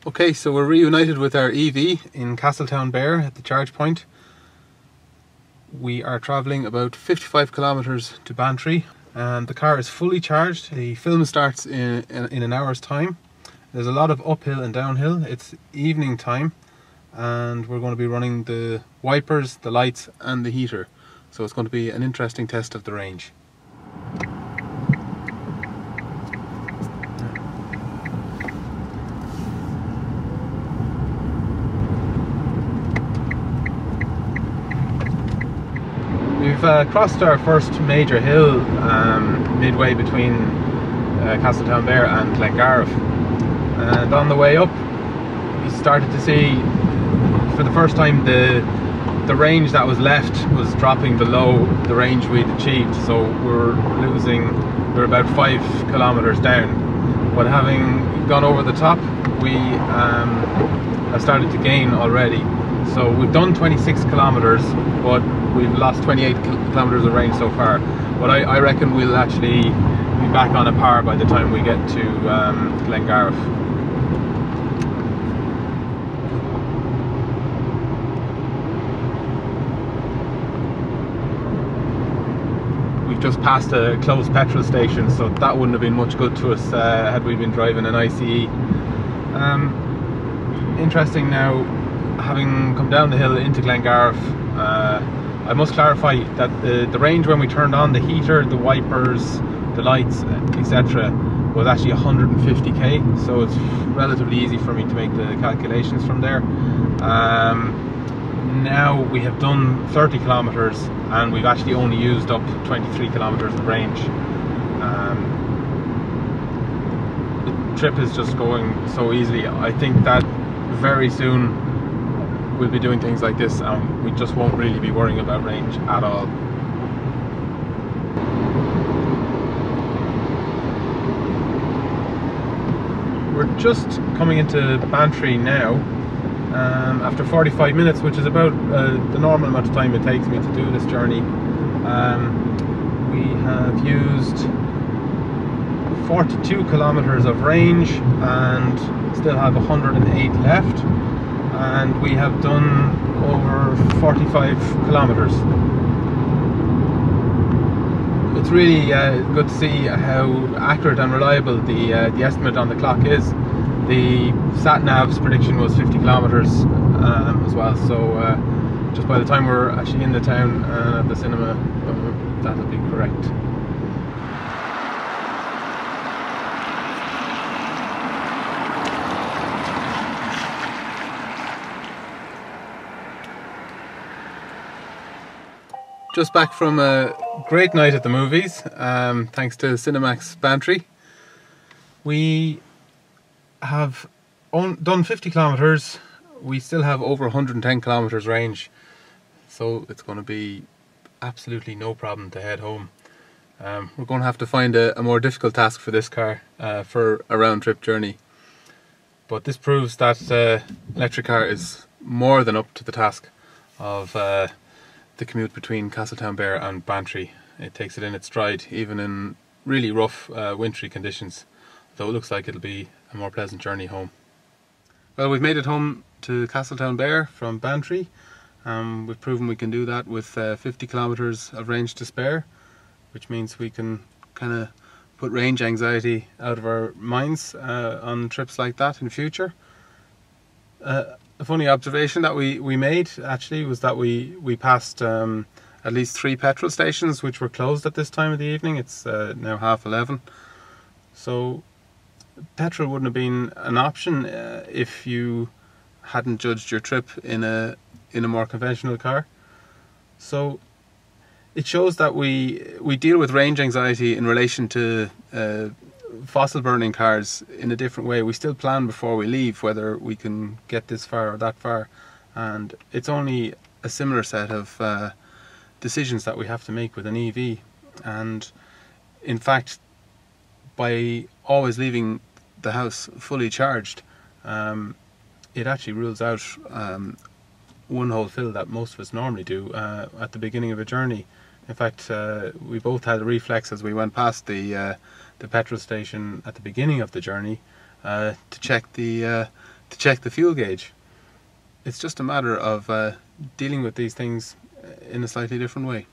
Okay, so we're reunited with our EV in Castletownbere at the charge point. We are travelling about 55 kilometres to Bantry and the car is fully charged. The film starts in an hour's time. There's a lot of uphill and downhill. It's evening time and we're going to be running the wipers, the lights and the heater. So it's going to be an interesting test of the range. We've crossed our first major hill midway between Castletownbere and Glengarriff, and on the way up we started to see for the first time the range that was left was dropping below the range we'd achieved, so we're about 5 kilometres down, but having gone over the top we have started to gain already. So we've done 26 kilometres, but we've lost 28 kilometres of range so far. But I reckon we'll actually be back on a par by the time we get to Glengarriff. We've just passed a closed petrol station, so that wouldn't have been much good to us had we been driving an ICE. Interesting now, having come down the hill into Glengarriff, I must clarify that the range when we turned on the heater, the wipers, the lights, etc. was actually 150k, so it's relatively easy for me to make the calculations from there. Now we have done 30 kilometres and we've actually only used up 23 kilometres of range. The trip is just going so easily. I think that very soon we'll be doing things like this and we just won't really be worrying about range at all. We're just coming into Bantry now after 45 minutes, which is about the normal amount of time it takes me to do this journey. We have used 42 kilometres of range and still have 108 left. And we have done over 45 kilometres. It's really good to see how accurate and reliable the estimate on the clock is. The sat-nav's prediction was 50 kilometres as well, so just by the time we're actually in the town at the cinema, that'll be correct. Just back from a great night at the movies, thanks to Cinemax Bantry. We have done 50 kilometres, we still have over 110 kilometres range, so it's going to be absolutely no problem to head home. We're going to have to find a more difficult task for this car for a round trip journey, but this proves that electric car is more than up to the task of the commute between Castletownbere and Bantry. It takes it in its stride, even in really rough wintry conditions, though it looks like it'll be a more pleasant journey home. Well, we've made it home to Castletownbere from Bantry. We've proven we can do that with 50 kilometres of range to spare, which means we can kind of put range anxiety out of our minds on trips like that in future. A funny observation that we made actually was that we passed at least 3 petrol stations which were closed at this time of the evening. It's now 11:30, so petrol wouldn't have been an option if you hadn't judged your trip in a more conventional car. So it shows that we deal with range anxiety in relation to fossil burning cars in a different way. We still plan before we leave whether we can get this far or that far, and it's only a similar set of decisions that we have to make with an EV. And in fact, by always leaving the house fully charged, it actually rules out one whole fill that most of us normally do at the beginning of a journey. In fact, we both had a reflex as we went past the petrol station at the beginning of the journey to check the to check the fuel gauge. It's just a matter of dealing with these things in a slightly different way.